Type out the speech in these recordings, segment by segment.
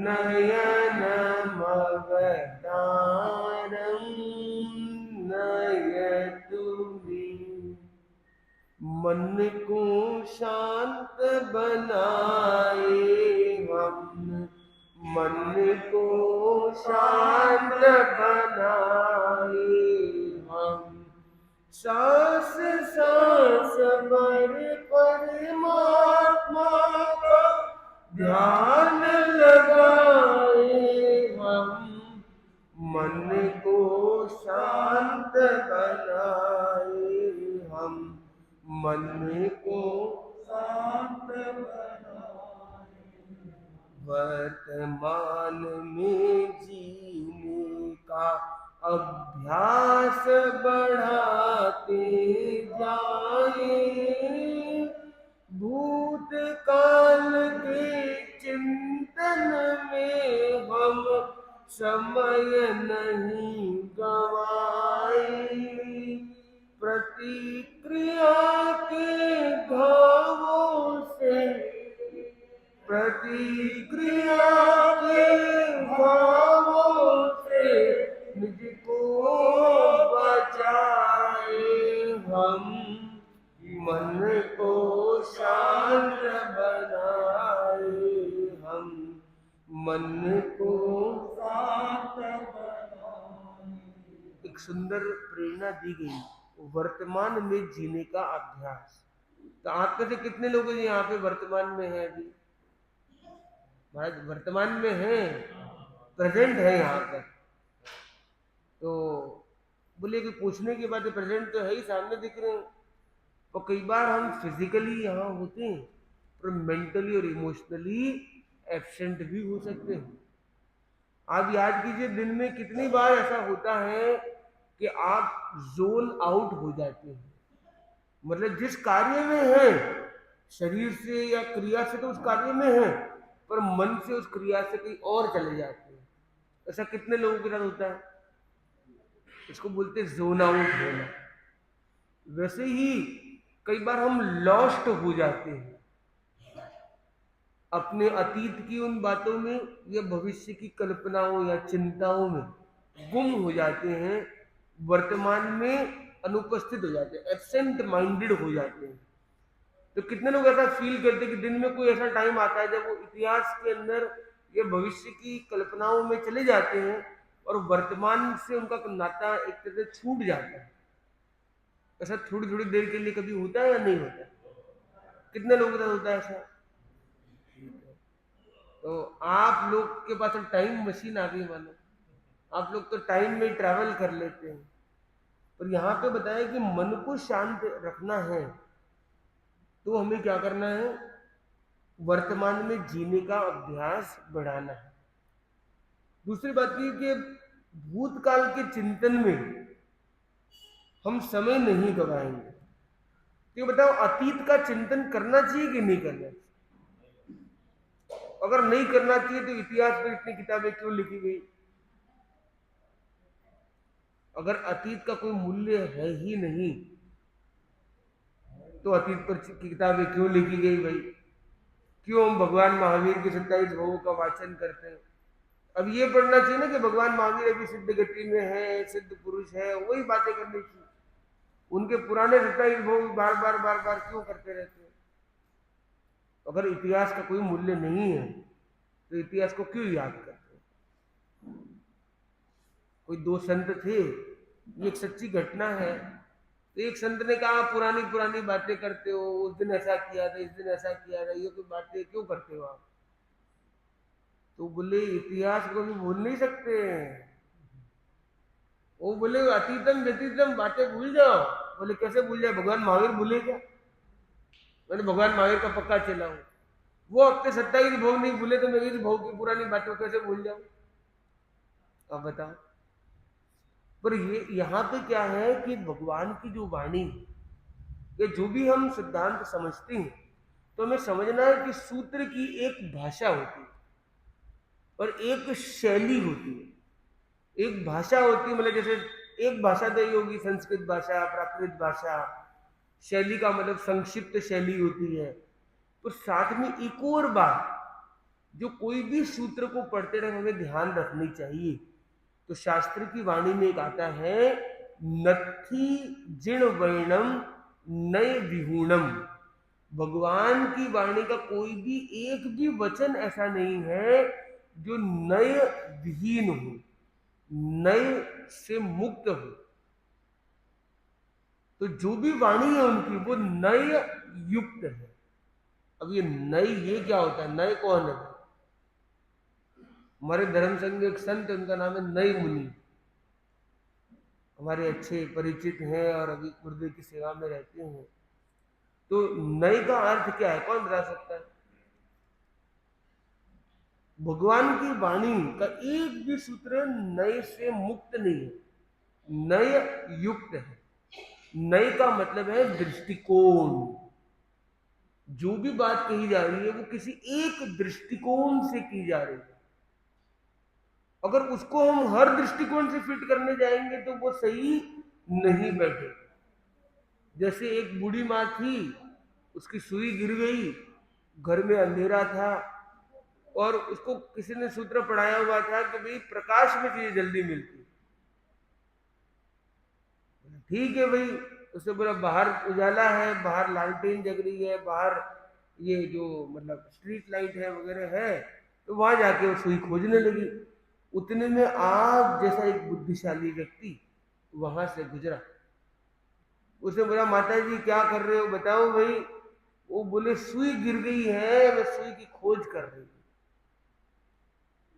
नयनमवतारं नयतु मे। मन को शांत बनाए हम, मन को शांत बनाए हम। सांस सांस भर परमात्मा का ध्यान लगाए हम, मन को शांत बनाए हम, मन को शांत बनाए। वर्तमान में जीने का अभ्यास बढ़ाते जाए, भूतकाल के चिंतन में हम समय नहीं गवाए। प्रतिक्रिया के घावों से, प्रतिक्रिया के घावों से निज को बचाए हम, मन को शांत बनाए हम, मन को शांत बनाए। एक सुंदर प्रेरणा दी गई, वर्तमान में जीने का अभ्यास। तो आप में से कितने लोग यहाँ पे वर्तमान में हैं? अभी महाराज वर्तमान में हैं, प्रेजेंट है यहाँ पर। तो बोले कि पूछने की बात है, प्रेजेंट तो है ही, सामने दिख रहे हैं। और कई बार हम फिजिकली यहाँ होते हैं पर मेंटली और इमोशनली एब्सेंट भी हो सकते हैं। आप याद कीजिए, दिन में कितनी बार ऐसा होता है कि आप जोन आउट हो जाते हैं। मतलब जिस कार्य में है, शरीर से या क्रिया से तो उस कार्य में है, पर मन से उस क्रिया से कहीं और चले जाते हैं। ऐसा कितने लोगों के साथ होता है? इसको बोलते हैं जोन आउट होना। वैसे ही कई बार हम लॉस्ट हो जाते हैं अपने अतीत की उन बातों में या भविष्य की कल्पनाओं या चिंताओं में, गुम हो जाते हैं, वर्तमान में अनुपस्थित हो जाते हैं, एब्सेंट माइंडेड हो जाते हैं। तो कितने लोग ऐसा फील करते हैं कि दिन में कोई ऐसा टाइम आता है जब वो इतिहास के अंदर या भविष्य की कल्पनाओं में चले जाते हैं और वर्तमान से उनका नाता एक तरह से छूट जाता है। ऐसा थोड़ी थोड़ी देर के लिए कभी होता है या नहीं होता? कितने लोगों के साथ होता है ऐसा? तो आप लोग के पास टाइम मशीन आ गई मानो, आप लोग तो टाइम में ट्रैवल कर लेते हैं। और यहाँ पे बताया कि मन को शांत रखना है तो हमें क्या करना है? वर्तमान में जीने का अभ्यास बढ़ाना है। दूसरी बात ये कि भूतकाल के चिंतन में हम समय नहीं गवाएंगे। तो बताओ, अतीत का चिंतन करना चाहिए कि नहीं करना चाहिए? अगर नहीं करना चाहिए तो इतिहास में इतनी किताबें क्यों लिखी गई? अगर अतीत का कोई मूल्य है ही नहीं तो अतीत पर किताबें क्यों लिखी गई भाई? क्यों हम भगवान महावीर के 27 भवों का वाचन करते हैं? अब ये पढ़ना चाहिए ना कि भगवान महावीर अभी सिद्ध गति में है, सिद्ध पुरुष है, वही बातें करनी चाहिए। उनके पुराने 27 भव बार बार बार बार क्यों करते रहते हैं? अगर इतिहास का कोई मूल्य नहीं है तो इतिहास को क्यों याद करते हैं? कोई दो संत थे, ये एक सच्ची घटना है। तो एक संत ने कहा, पुरानी पुरानी बातें करते हो, उस दिन ऐसा किया था, इस दिन ऐसा किया था, ये कोई बातें क्यों करते हो आप? तो बोले, इतिहास को भी भूल नहीं सकते। वो बोले, अतीतम व्यतीतम बातें भूल जाओ। बोले कैसे भूल जाए? भगवान महावीर भूले क्या? मैंने भगवान महावीर का पक्का चला हूं, वो अपने 27 भोग नहीं भूले तो मैं इस भोग की पुरानी बातों कैसे भूल जाऊं? अब बताओ। पर ये यहाँ पे क्या है कि भगवान की जो वाणी, ये जो भी हम सिद्धांत समझते हैं तो हमें समझना है कि सूत्र की एक भाषा होती है और एक शैली होती है। एक भाषा होती है, मतलब जैसे एक भाषा तो ये होगी संस्कृत भाषा, प्राकृत भाषा। शैली का मतलब संक्षिप्त शैली होती है। तो साथ में एक और बात, जो कोई भी सूत्र को पढ़ते रहे हमें ध्यान रखनी चाहिए। तो शास्त्र की वाणी में एक आता है, नत्थी जिण वर्णम नय विहूणम। भगवान की वाणी का कोई भी एक भी वचन ऐसा नहीं है जो नय विहीन हो, नय से मुक्त हो। तो जो भी वाणी है उनकी वो नय युक्त है। अब ये नय, ये क्या होता है? नय कौन है? हमारे धर्म संघ में एक संत है, उनका नाम है नय मुनि, हमारे अच्छे परिचित हैं और अभी गुरुदेव की सेवा में रहते हैं। तो नय का अर्थ क्या है, कौन बता सकता है? भगवान की वाणी का एक भी सूत्र नय से मुक्त नहीं है, नय युक्त है। नय का मतलब है दृष्टिकोण। जो भी बात कही जा रही है वो किसी एक दृष्टिकोण से की जा रही है। अगर उसको हम हर दृष्टिकोण से फिट करने जाएंगे तो वो सही नहीं बैठे। जैसे एक बूढ़ी माँ थी, उसकी सुई गिर गई, घर में अंधेरा था और उसको किसी ने सूत्र पढ़ाया हुआ था कि भाई प्रकाश में चीजें जल्दी मिलती। ठीक है भाई, उससे बोला बाहर उजाला है, बाहर लालटेन जग रही है, बाहर ये जो मतलब स्ट्रीट लाइट है वगैरह है, तो वहां जाके वो सुई खोजने लगी। उतने में आप जैसा एक बुद्धिशाली व्यक्ति वहां से गुजरा। उसने बोला माता जी क्या कर रहे हो, बताओ भाई। वो बोले सुई गिर गई है, मैं सुई की खोज कर रही हूँ।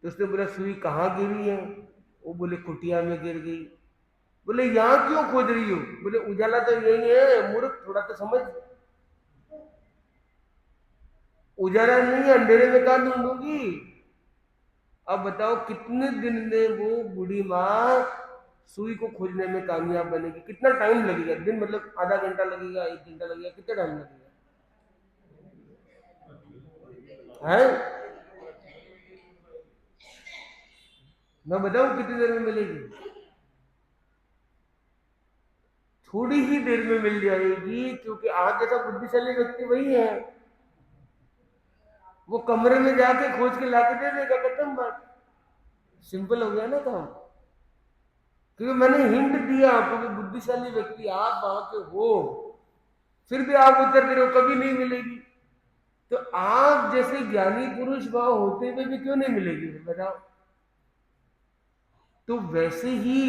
तो उसने बोला सुई कहाँ गिरी है? वो बोले कुटिया में गिर गई। बोले यहाँ क्यों खोज रही हो? बोले उजाला तो यही है, मूर्ख थोड़ा तो समझ। उजाला नहीं है, अंधेरे में कहाँ ढूंढूंगी? अब बताओ कितने दिन में वो बूढ़ी माँ सुई को खोजने में कामयाब बनेगी? कितना टाइम लगेगा? दिन मतलब आधा घंटा लगेगा, 1 घंटा लगेगा, कितना टाइम लगेगा है? मैं बताऊं कितनी देर में मिलेगी? थोड़ी ही देर में मिल जाएगी, क्योंकि आप जैसा बुद्धिशाली व्यक्ति वही है, वो कमरे में जाके खोज के लाके दे देगा, खत्म बात। सिंपल हो गया ना काम। क्योंकि मैंने हिंट दिया आपको कि बुद्धिशाली व्यक्ति आप वहां के हो, फिर भी आप उत्तर दे रहे हो कभी नहीं मिलेगी। तो आप जैसे ज्ञानी पुरुष वहां होते हुए भी क्यों नहीं मिलेगी, बताओ। तो वैसे ही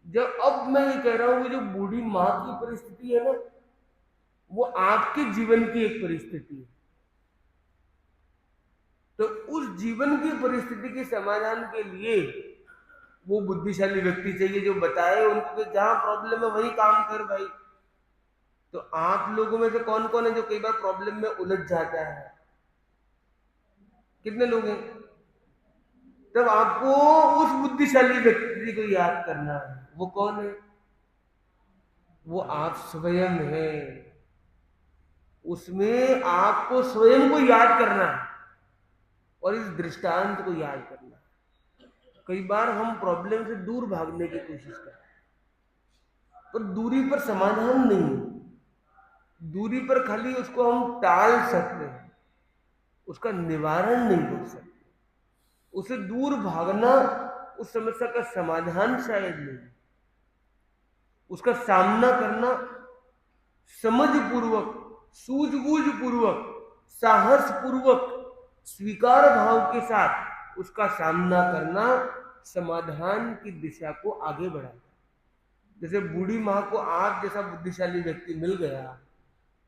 जब अब मैं ये कह रहा हूं कि जो बूढ़ी माँ की परिस्थिति है ना, वो आपके जीवन की एक परिस्थिति है। तो उस जीवन की परिस्थिति के समाधान के लिए वो बुद्धिशाली व्यक्ति चाहिए जो बताए उनको कि जहां प्रॉब्लम है वही काम कर भाई। तो आप लोगों में से कौन कौन है जो कई बार प्रॉब्लम में उलझ जाता है? कितने लोग हैं? तब आपको उस बुद्धिशाली व्यक्ति को याद करना है। वो कौन है? वो आप स्वयं है। उसमें आपको स्वयं को याद करना है और इस दृष्टांत को याद करना है। कई बार हम प्रॉब्लम से दूर भागने की कोशिश करते हैं, पर दूरी पर समाधान नहीं है। दूरी पर खाली उसको हम टाल सकते हैं, उसका निवारण नहीं कर सकते। उसे दूर भागना उस समस्या का समाधान शायद नहीं, उसका सामना करना समझ पूर्वक, सूझबूझ पूर्वक, साहस पूर्वक, स्वीकार भाव के साथ उसका सामना करना समाधान की दिशा को आगे बढ़ाता। जैसे बूढ़ी माँ को आप जैसा बुद्धिशाली व्यक्ति मिल गया,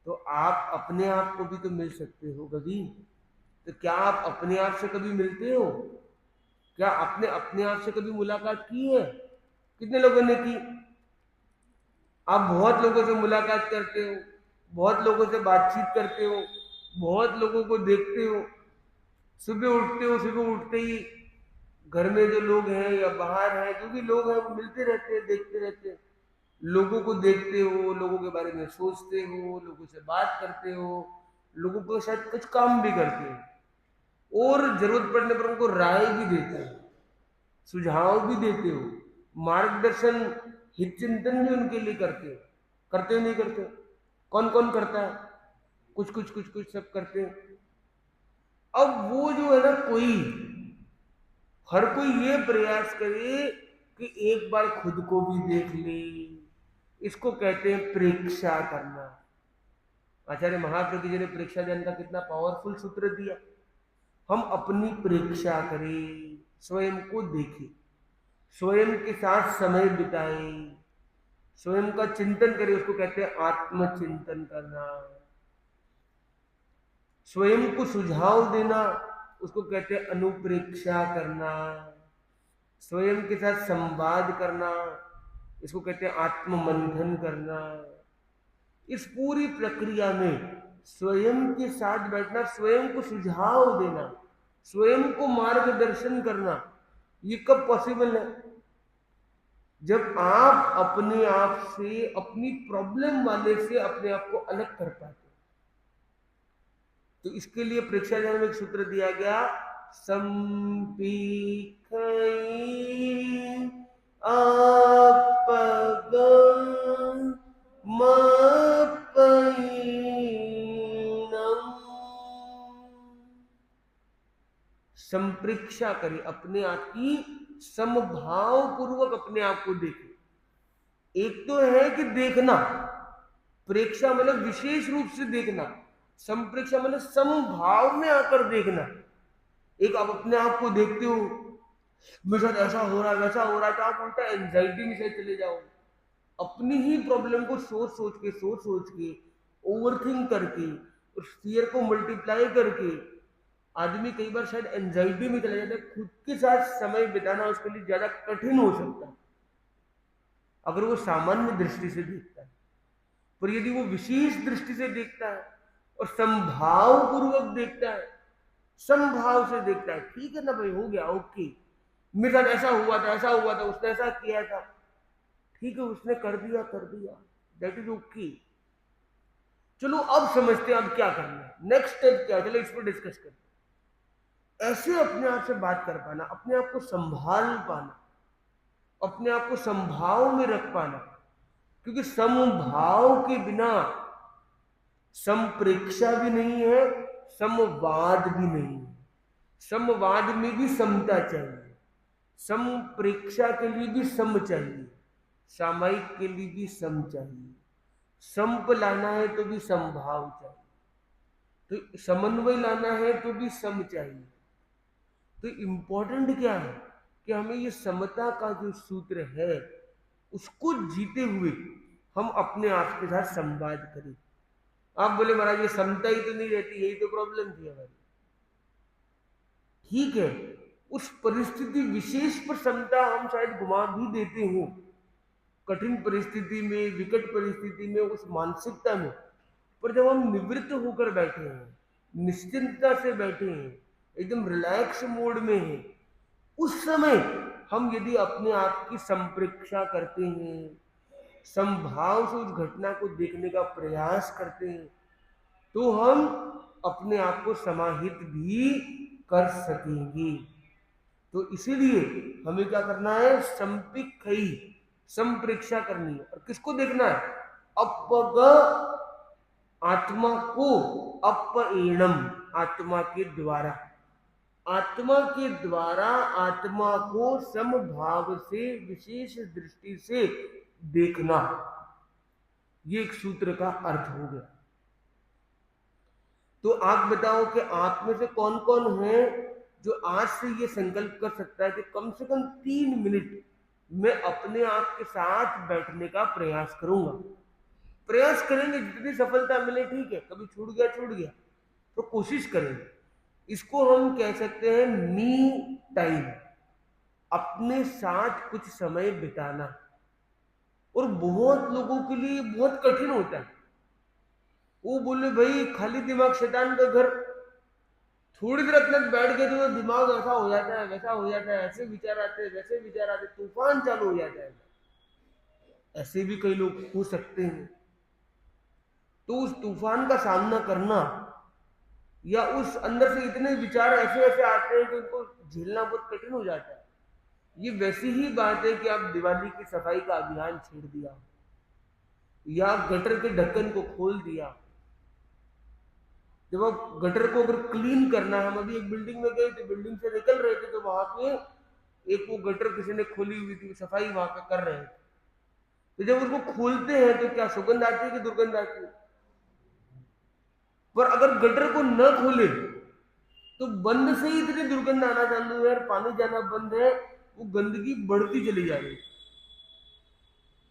तो आप अपने आप को भी तो मिल सकते हो कभी। तो क्या आप अपने आप से कभी मिलते हो? क्या आपने अपने आप से कभी मुलाकात की है? कितने लोगों ने की? आप बहुत लोगों से मुलाकात करते हो, बहुत लोगों से बातचीत करते हो, बहुत लोगों को देखते हो। सुबह उठते हो, सुबह उठते ही घर में जो लोग हैं या बाहर हैं, जो भी लोग हैं वो मिलते रहते हैं, देखते रहते हैं। लोगों को देखते हो, लोगों के बारे में सोचते हो, लोगों से बात करते हो, लोगों को शायद कुछ काम भी करते हो और जरूरत पड़ने पर उनको राय भी देते हो, सुझाव भी देते हो, मार्गदर्शन, हित चिंतन भी उनके लिए करते हो। करते हो नहीं करते हो? कौन कौन करता है? कुछ कुछ कुछ कुछ सब करते हैं। अब वो जो है ना हर कोई ये प्रयास करे कि एक बार खुद को भी देख ले। इसको कहते हैं प्रेक्षा करना। आचार्य महाप्रज्ञ जी ने प्रेक्षा ज्ञान का कितना पावरफुल सूत्र दिया। हम अपनी प्रेक्षा करें, स्वयं को देखें, स्वयं के साथ समय बिताएं, स्वयं का चिंतन करें। उसको कहते हैं आत्मचिंतन करना। स्वयं को सुझाव देना, उसको कहते हैं अनुप्रेक्षा करना। स्वयं के साथ संवाद करना, इसको कहते हैं आत्ममंथन करना। इस पूरी प्रक्रिया में स्वयं के साथ बैठना, स्वयं को सुझाव देना, स्वयं को मार्गदर्शन करना, ये कब पॉसिबल है? जब आप अपने आप से, अपनी प्रॉब्लम वाले से अपने आप को अलग कर पाते। तो इसके लिए प्रेक्षा ज्ञान में एक सूत्र दिया गया, संपीखई संप्रेक्षा करें, अपने आप की समभाव पूर्वक अपने आप को देखें। एक तो है कि देखना, प्रेक्षा मतलब विशेष रूप से देखना, संप्रेक्षा मतलब समभाव में आकर देखना। एक आप अपने आप को देखते हो, मेरे साथ ऐसा हो रहा है, वैसा हो रहा है, तो आप उल्टा एंजाइटी में से चले जाओ। अपनी ही प्रॉब्लम को सोच सोच के ओवरथिंक करके, उस फियर को मल्टीप्लाई करके आदमी कई बार शायद एंजाइटी में चला जाता है। खुद के साथ समय बिताना उसके लिए ज्यादा कठिन हो सकता है अगर वो सामान्य दृष्टि से देखता है। पर यदि वो विशेष दृष्टि से देखता है और संभाव पूर्वक देखता है, संभाव से देखता है, ठीक है ना भाई, हो गया, ओके, मेरे साथ ऐसा हुआ था, ऐसा हुआ था, उसने ऐसा किया था, ठीक है, उसने कर दिया, दैट इज ओके। चलो अब समझते हैं अब क्या करना है, नेक्स्ट स्टेप क्या है, चलो इस पर डिस्कस करते हैं। ऐसे अपने आप से बात कर पाना, अपने आप को संभाल पाना, अपने आप को संभाव में रख पाना, क्योंकि समभाव के बिना संप्रेक्षा भी नहीं है, समवाद भी नहीं है। समवाद में भी समता चाहिए, संप्रेक्षा के लिए भी सम चाहिए, सामायिक के लिए भी सम चाहिए, संप लाना है तो भी समभाव चाहिए, तो समन्वय लाना है तो भी सम चाहिए। तो इंपॉर्टेंट क्या है कि हमें ये समता का जो सूत्र है उसको जीते हुए हम अपने आप के साथ संवाद करें। आप बोले महाराज ये समता ही तो नहीं रहती, यही तो प्रॉब्लम थी हमारी। ठीक है, उस परिस्थिति विशेष पर समता हम शायद घुमा भी देते हो, कठिन परिस्थिति में, विकट परिस्थिति में, उस मानसिकता में। पर जब हम निवृत्त होकर बैठे हैं, निश्चिंतता से बैठे हैं, एकदम रिलैक्स मोड में हैं, उस समय हम यदि अपने आप की संप्रेक्षा करते हैं, संभाव से उस घटना को देखने का प्रयास करते हैं, तो हम अपने आप को समाहित भी कर सकेंगे। तो इसीलिए हमें क्या करना है, संपिखई, संप्रेक्षा करनी है। और किसको देखना है? अपग आत्मा को, अपएणम आत्मा के द्वारा, आत्मा के द्वारा आत्मा को समभाव से, विशेष दृष्टि से देखना। ये एक सूत्र का अर्थ हो गया। तो आप बताओ कि आप में से कौन कौन है जो आज से ये संकल्प कर सकता है कि कम से कम 3 मिनट मैं अपने आप के साथ बैठने का प्रयास करूंगा। प्रयास करेंगे, जितनी सफलता मिले ठीक है, कभी छूट गया तो कोशिश करेंगे। इसको हम कह सकते हैं मी टाइम, अपने साथ कुछ समय बिताना। और बहुत लोगों के लिए बहुत कठिन होता है। वो बोले भाई खाली दिमाग शैतान का घर, थोड़ी देर अपने बैठ गए तो दिमाग ऐसा हो जाता है, वैसा हो जाता है, ऐसे विचार आते हैं, वैसे विचार आते, तूफान चालू हो जाता है। ऐसे भी कई लोग हो सकते हैं। तो उस तूफान का सामना करना, या उस अंदर से इतने विचार ऐसे ऐसे आते हैं कि उनको झेलना बहुत कठिन हो जाता है। ये वैसी ही बात है कि आप दिवाली की सफाई का अभियान छेड़ दिया, या गटर के ढक्कन को खोल दिया, जब आप गटर को अगर क्लीन करना है, हम अभी एक बिल्डिंग में गए थे, बिल्डिंग से निकल रहे थे तो वहां पे एक वो गटर किसी ने खोली हुई थी, सफाई वहां पे कर रहे थे। तो जब उसको खोलते हैं तो क्या सुगंध आती है कि दुर्गंध आती है? पर अगर गटर को न खोले तो बंद से ही इतनी दुर्गंध आना चालू है और पानी जाना बंद है, वो गंदगी बढ़ती चली जा रही।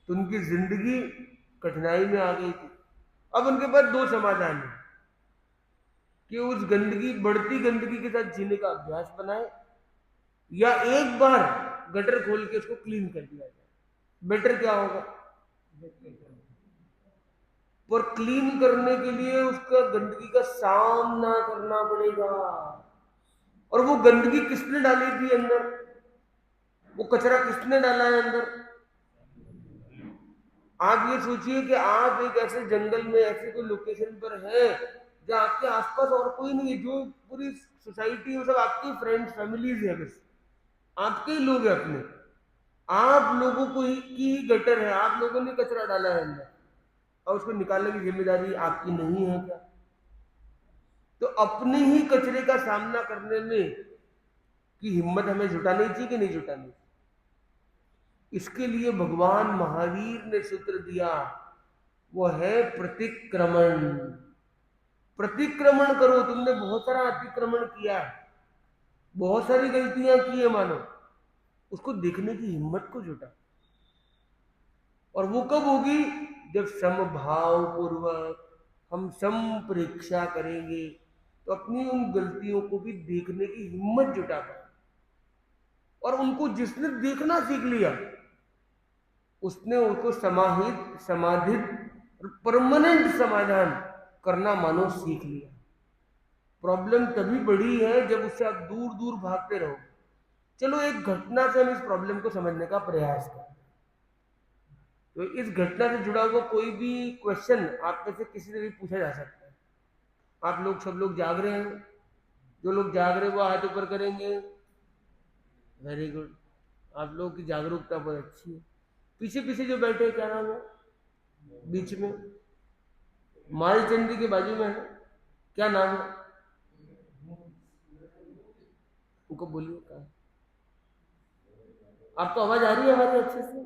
तो उनकी जिंदगी कठिनाई में आ गई थी। अब उनके पास दो समाधान है कि उस गंदगी, बढ़ती गंदगी के साथ जीने का अभ्यास बनाए, या एक बार गटर खोल के उसको क्लीन कर दिया जाए। बेटर क्या होगा? पर क्लीन करने के लिए उसका गंदगी का सामना करना पड़ेगा। और वो गंदगी किसने डाली थी अंदर? वो कचरा किसने डाला है अंदर? आप ये सोचिए कि आप एक ऐसे जंगल में, ऐसे कोई लोकेशन पर है जहाँ आपके आसपास और कोई नहीं है, जो पूरी सोसाइटी है सब आपकी फ्रेंड्स फैमिलीज है, बस आपके ही लोग हैं अपने। आप लोगों को ही की ही गटर है, आप लोगों ने कचरा डाला है अंदर, और उसको निकालने की जिम्मेदारी आपकी नहीं है क्या? तो अपने ही कचरे का सामना करने में की हिम्मत हमें जुटानी चाहिए कि नहीं जुटानी? इसके लिए भगवान महावीर ने सूत्र दिया, वो है प्रतिक्रमण। प्रतिक्रमण करो। तुमने बहुत सारा अतिक्रमण किया है, बहुत सारी गलतियां की है मानो, उसको देखने की हिम्मत को जुटा। और वो कब होगी? जब समभाव पूर्वक हम संप्रेक्षा करेंगे, तो अपनी उन गलतियों को भी देखने की हिम्मत जुटा पाए। और उनको जिसने देखना सीख लिया, उसने उनको समाहित, समाधित और परमानेंट समाधान करना मानो सीख लिया। प्रॉब्लम तभी बड़ी है जब उससे आप दूर दूर भागते रहो। चलो एक घटना से हम इस प्रॉब्लम को समझने का प्रयास करें। तो इस घटना से जुड़ा हुआ कोई भी क्वेश्चन आप में से किसी से भी पूछा जा सकता है। आप लोग सब लोग जाग रहे हैं? जो लोग जाग रहे हैं वो हाथ ऊपर करेंगे। वेरी गुड, आप लोगों की जागरूकता बहुत अच्छी है। पीछे पीछे जो बैठे हैं, क्या नाम है? बीच में मालचंदी के बाजू में है, क्या नाम है? उनको बोलिए। कहा आपको आवाज आ रही है हमारी अच्छे से?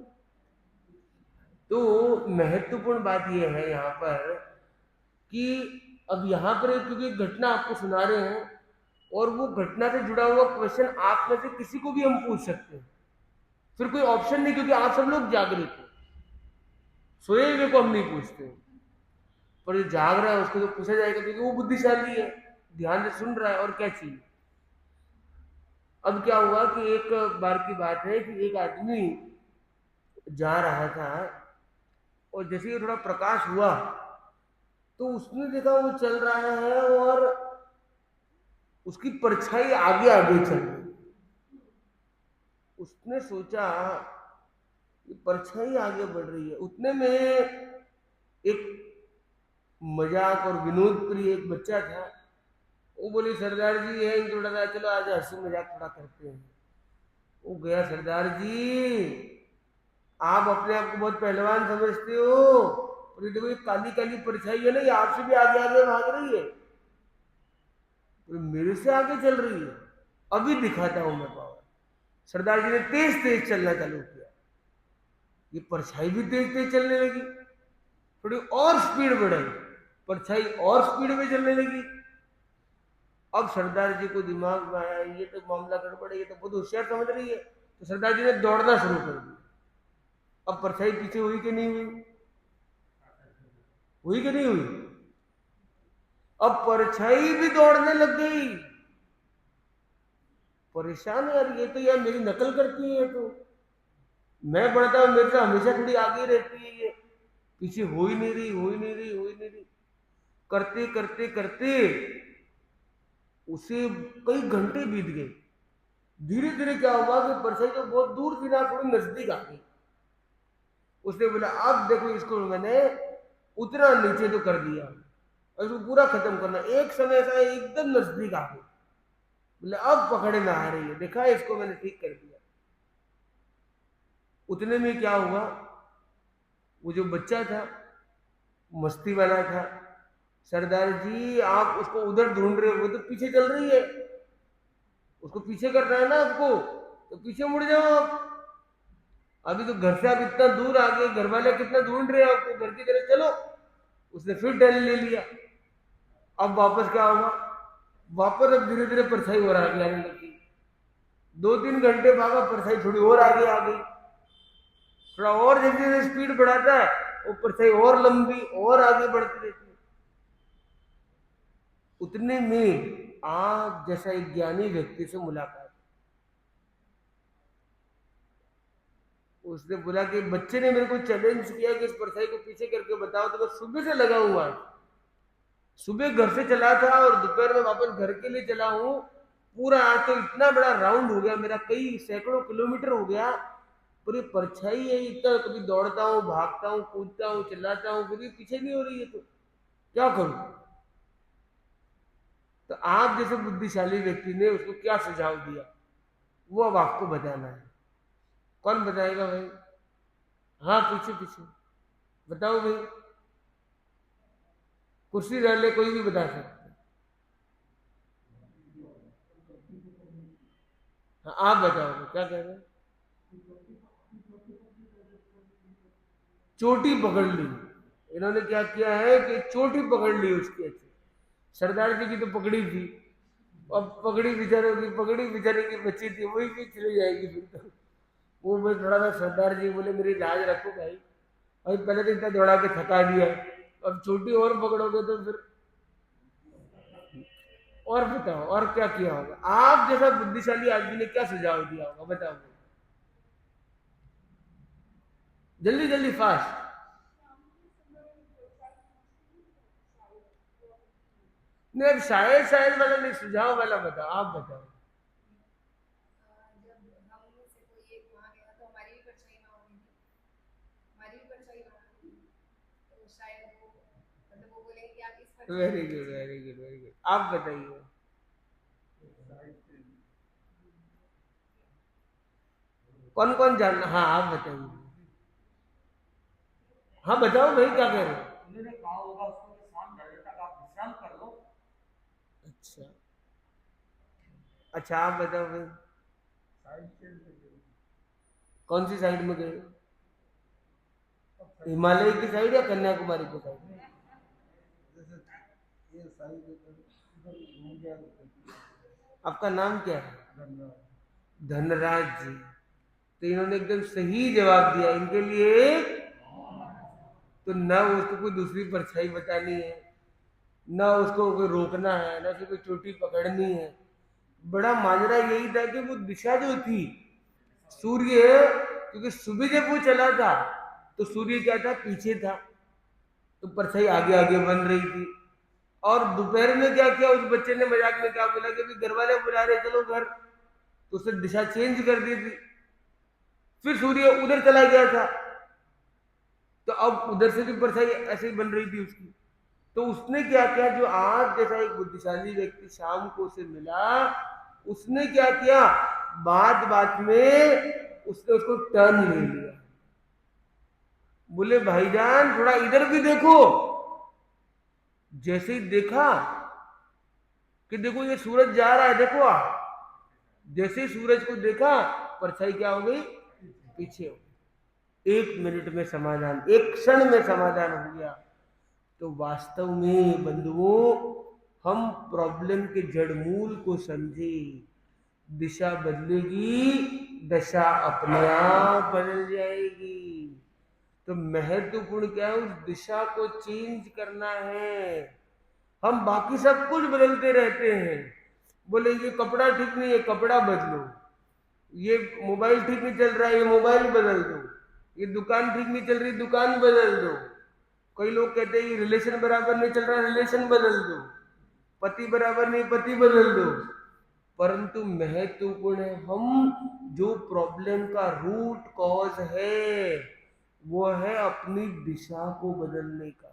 तो महत्वपूर्ण बात यह है यहाँ पर कि अब यहाँ पर क्योंकि एक घटना आपको सुना रहे हैं, और वो घटना से जुड़ा हुआ क्वेश्चन आप में से किसी को भी हम पूछ सकते हैं। फिर कोई ऑप्शन नहीं, क्योंकि आप सब लोग जागृत हो। सोए हुए को हम नहीं पूछते, पर जो जाग रहा है उसको तो पूछा जाएगा, क्योंकि वो बुद्धिशाली है, ध्यान से सुन रहा है, और क्या चाहिए। अब क्या हुआ कि एक बार की बात है कि एक आदमी जा रहा था, और जैसे ही थोड़ा प्रकाश हुआ तो उसने देखा वो चल रहा है और उसकी परछाई आगे आगे चल रही। उसने सोचा कि परछाई आगे बढ़ रही है। उतने में एक मजाक और विनोद प्रिय एक बच्चा था, वो बोले सरदार जी है थोड़ा सा, चलो आज हंसी मजाक थोड़ा करते हैं। वो गया, सरदार जी आप अपने आप को बहुत पहलवान समझते हो, और ये देखो ये काली काली परछाई है ना, ये आपसे भी आगे आगे भाग रही है, तो मेरे से आगे चल रही है, अभी दिखाता हूं मैं पावर। सरदार जी ने तेज तेज चलना चालू किया, ये परछाई भी तेज तेज चलने लगी, थोड़ी और स्पीड बढ़ाई, परछाई और स्पीड में चलने लगी। अब सरदार जी को दिमाग में आया ये तो मामला गड़बड़ है, ये तो बहुत होशियार समझ रही है। तो सरदार जी ने दौड़ना शुरू कर दिया। अब परछाई पीछे हुई कि नहीं हुई? हुई कि नहीं हुई? अब परछाई भी दौड़ने लग गई। परेशान है यार, ये तो यार मेरी नकल करती है, ये तो मैं बढ़ता हूं मेरे से हमेशा थोड़ी आगे रहती है, ये पीछे हो ही नहीं रही, हो ही नहीं रही, हो ही नहीं रही। करते करते करते उसे कई घंटे बीत गए। धीरे धीरे क्या हुआ कि परछाई जो बहुत दूर थी ना, थोड़ी नजदीक आ गई। उसने बोला अब देखो इसको मैंने उतना नीचे तो कर दिया, और इसको पूरा खत्म करना। एक समय ऐसा एकदम नजदीक आ गई, बोले अब पकड़े में आ रही है, देखा इसको मैंने ठीक कर दिया। उतने में क्या हुआ, वो जो बच्चा था मस्ती वाला था, सरदार जी आप उसको उधर ढूंढ रहे हो, वो तो पीछे चल रही है, उसको पीछे करना है ना आपको, तो पीछे मुड़ जाओ आप। अभी तो घर से आप इतना दूर आ गए, घर वाले कितना ढूंढ रहे हैं आपको, घर की तरफ चलो। उसने फिर टर्न ले लिया। अब वापस क्या होगा, वापस अब धीरे धीरे परछाई और आगे आने लगी। 2-3 घंटे भागा, परछाई थोड़ी और आगे आ गई। थोड़ा और जैसे जैसे स्पीड बढ़ाता है वो परछाई और लंबी और आगे बढ़ती रहती है। उतने में आप जैसा एक ज्ञानी व्यक्ति से मुलाकात। उसने बोला कि बच्चे ने मेरे को चैलेंज किया कि इस परछाई को पीछे करके बताओ, तो मैं सुबह से लगा हुआ, सुबह घर से चला था और दोपहर में वापस घर के लिए चला हूं। पूरा आज तो इतना बड़ा राउंड हो गया मेरा, कई सैकड़ों किलोमीटर हो गया। पूरी परछाई है, इतना कभी दौड़ता हूँ, भागता हूँ, कूदता हूँ, चिल्लाता हूँ, फिर भी पीछे नहीं हो रही है, तो क्या करूं। तो आप जैसे बुद्धिशाली व्यक्ति ने उसको क्या सुझाव दिया, वो अब आपको बताना है। कौन बताएगा भाई? हाँ पीछे पीछे बताओ भाई, कुर्सी डाल ले, कोई भी बता सकता है। हाँ आप बताओ क्या कह रहे हैं। चोटी पकड़ ली, इन्होंने क्या किया है कि चोटी पकड़ ली उसकी अच्छी। सरदार जी की तो पकड़ी थी, अब पगड़ी बेचारे की बच्ची थी, वही भी चली जाएगी फिर तो। वो मैं थोड़ा सा, सरदार जी बोले मेरी लाज रखो भाई, अभी पहले तो इतना दौड़ा के थका दिया, अब छोटी और पकड़ोगे तो फिर। और बताओ और क्या किया होगा, आप जैसा बुद्धिशाली आदमी ने क्या सुझाव दिया होगा, बताओ जल्दी जल्दी फास्ट। नहीं अब शायद शायद वाला नहीं, सुझाव वाला बताओ, आप बताओ। Very good very good very good, आप बताइए। कौन कौन जानना, हाँ आप बताइए। हाँ बताओ भाई क्या कह रहे हो। उन्होंने कहा होगा उसको कि शाम 6 बजे तक आप विश्राम कर लो। अच्छा अच्छा, आप बताओ भाई। कौन सी साइड में गए, हिमालय की साइड या कन्याकुमारी की साइड? आपका नाम क्या है? धनराज जी। तो इन्होंने एकदम सही जवाब दिया, इनके लिए तो न उसको कोई दूसरी परछाई बतानी है, न उसको कोई रोकना है, न उसको कोई चोटी पकड़नी है। बड़ा माजरा यही था कि वो दिशा जो थी, सूर्य, क्योंकि सुबह जब वो चला था तो सूर्य क्या था, पीछे था, तो परछाई आगे आगे बन रही थी। और दोपहर में क्या किया उस बच्चे ने, मजाक में क्या बोला कि घर वाले बुला रहे चलो घर, तो उसने दिशा चेंज कर दी थी, फिर सूर्य उधर चला गया था, तो अब उधर से भी परछाई ऐसे ही बन रही थी उसकी। तो उसने क्या किया, जो आज जैसा एक बुद्धिशाली व्यक्ति शाम को उसे मिला, उसने क्या किया, बात बात में उसने उसको टर्न ले लिया। बोले भाईजान थोड़ा इधर भी देखो। जैसे ही देखा कि देखो ये सूरज जा रहा है, देखो आप, जैसे ही सूरज को देखा परछाई क्या हो गई, पीछे हो गई। 1 मिनट में समाधान, एक क्षण में समाधान हो गया। तो वास्तव में बंधुओं, हम प्रॉब्लम के जड़ मूल को समझे, दिशा बदलेगी, दशा अपने आप बदल जाएगी। तो महत्वपूर्ण क्या है, उस दिशा को चेंज करना है। हम बाकी सब कुछ बदलते रहते हैं, बोले ये कपड़ा ठीक नहीं है, कपड़ा बदलो, ये मोबाइल ठीक नहीं चल रहा है, ये मोबाइल बदल दो, ये दुकान ठीक नहीं चल रही, दुकान बदल दो। कई लोग कहते हैं ये रिलेशन बराबर नहीं चल रहा, रिलेशन बदल दो, पति बराबर नहीं, पति बदल दो। परंतु महत्वपूर्ण है, हम जो प्रॉब्लम का रूट कॉज है वो है अपनी दिशा को बदलने का।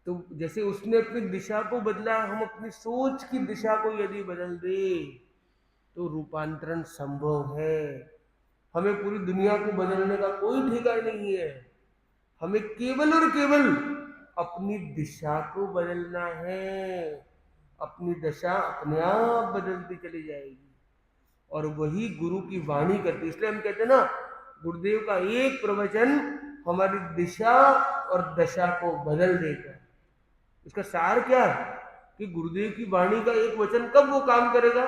तो जैसे उसने अपनी दिशा को बदला, हम अपनी सोच की दिशा को यदि बदल दे तो रूपांतरण संभव है। हमें पूरी दुनिया को बदलने का कोई ठेका नहीं है, हमें केवल और केवल अपनी दिशा को बदलना है। अपनी दशा अपने आप बदलती चली जाएगी और वही गुरु की वाणी करती। इसलिए हम कहते हैं ना, गुरुदेव का एक प्रवचन हमारी दिशा और दशा को बदल देगा। इसका सार क्या है कि गुरुदेव की वाणी का एक वचन कब वो काम करेगा,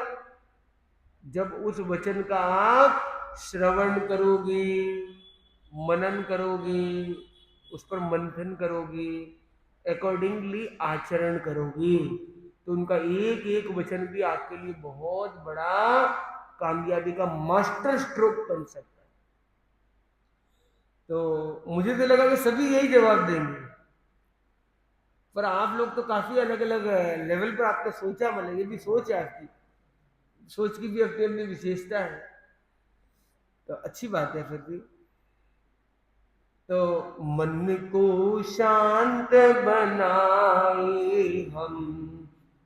जब उस वचन का आप श्रवण करोगे, मनन करोगे, उस पर मंथन करोगे, अकॉर्डिंगली आचरण करोगे, तो उनका एक एक वचन भी आपके लिए बहुत बड़ा कामयाबी का मास्टर स्ट्रोक बन सकता है। तो मुझे तो लगा कि सभी यही जवाब देंगे, पर आप लोग तो काफी अलग अलग लेवल पर आपने सोचा। मतलब ये भी सोच है, आपकी सोच की भी अपनी अपनी विशेषता है, तो अच्छी बात है फिर भी। तो मन को शांत बनाए हम,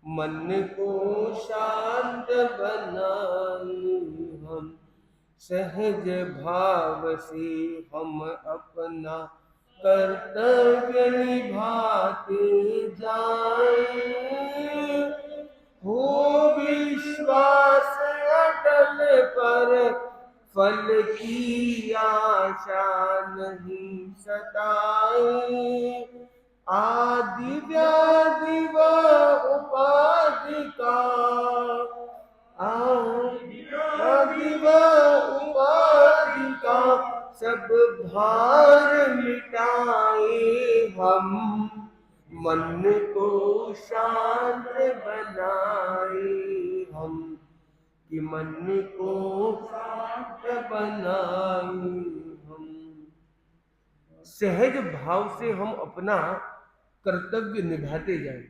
मन को शांत बनाए हम, सहज भाव से हम अपना कर्तव्य निभाते जाए। हो विश्वास अटल पर फल की आशा नहीं सताए। आदि व्याधि व उपाधि का, आदि व उपाधि का सब भार मिटाए हम, मन को शांत बनाए हम, कि मन को शांत बनाए हम। सहज भाव से हम अपना कर्तव्य निभाते जाएं।